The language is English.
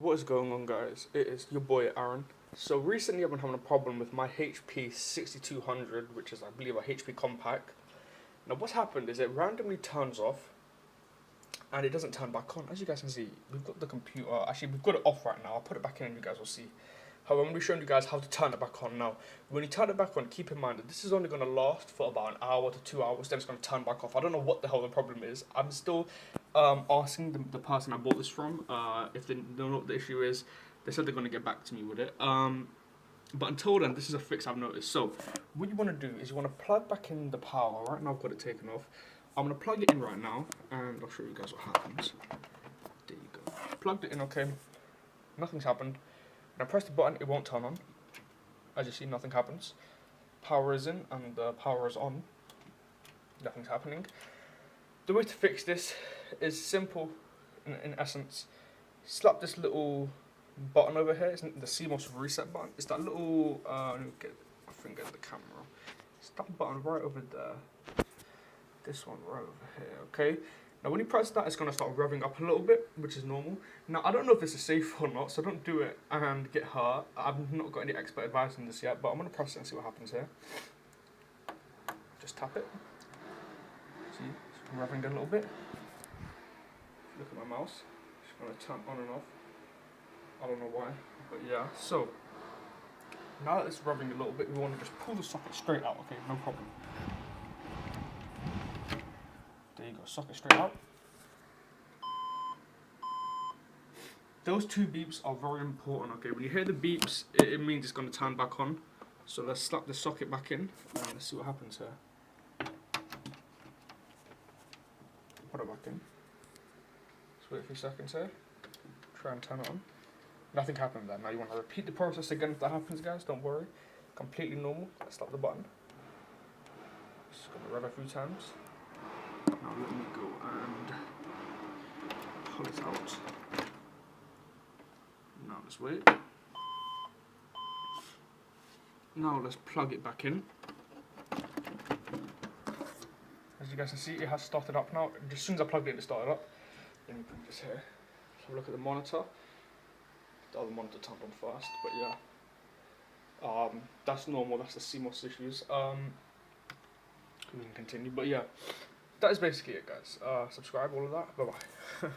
What is going on, guys? It is your boy Aaron. So recently I've been having a problem with my HP 6200, which is I believe a HP Compaq. Now what's happened is it randomly turns off and it doesn't turn back on. As you guys can see, we've got the computer, actually we've got it off right now. I'll put it back in and you guys will see. However, I'm going to be showing you guys how to turn it back on now. When you turn it back on, keep in mind that this is only going to last for about an hour to 2 hours, then it's going to turn back off. I don't know what the hell the problem is. I'm still asking the person I bought this from if they know what the issue is. They said they're going to get back to me with it. But until then, this is a fix I've noticed. So what you want to do is you want to plug back in the power. Right now I've got it taken off. I'm going to plug it in right now and I'll show you guys what happens. There you go. Plugged it in, okay. Nothing's happened. When I press the button, it won't turn on. As you see, nothing happens. Power is in and the power is on. Nothing's happening. The way to fix this is simple in essence. Slap this little button over here. It's the CMOS reset button. It's that little, let me get my finger in the camera. It's that button right over there. This one right over here, okay? Now when you press that, it's going to start revving up a little bit, which is normal. Now I don't know if this is safe or not, so don't do it and get hurt. I've not got any expert advice on this yet, but I'm going to press it and see what happens here. Just tap it. See, it's revving a little bit. Look at my mouse. It's going to turn on and off. I don't know why, but yeah. So now that it's revving a little bit, we want to just pull the socket straight out, okay? No problem. There you go, socket straight out. Those two beeps are very important, okay? When you hear the beeps, it means it's going to turn back on. So let's slap the socket back in and let's see what happens here. Put it back in. Let's wait a few seconds here. Try and turn it on. Nothing happened there. Now you want to repeat the process again if that happens, guys. Don't worry. Completely normal. Let's slap the button. Just going to rev a few times. Now let me go and pull it out. Now let's wait. Now let's plug it back in. As you guys can see, it has started up now. As soon as I plugged it in, it started up. Let me put this here. Let's have a look at the monitor. The other monitor turned on first, but yeah. That's normal, that's the CMOS issues. We can continue, but yeah. That is basically it, guys. Subscribe, all of that. Bye bye.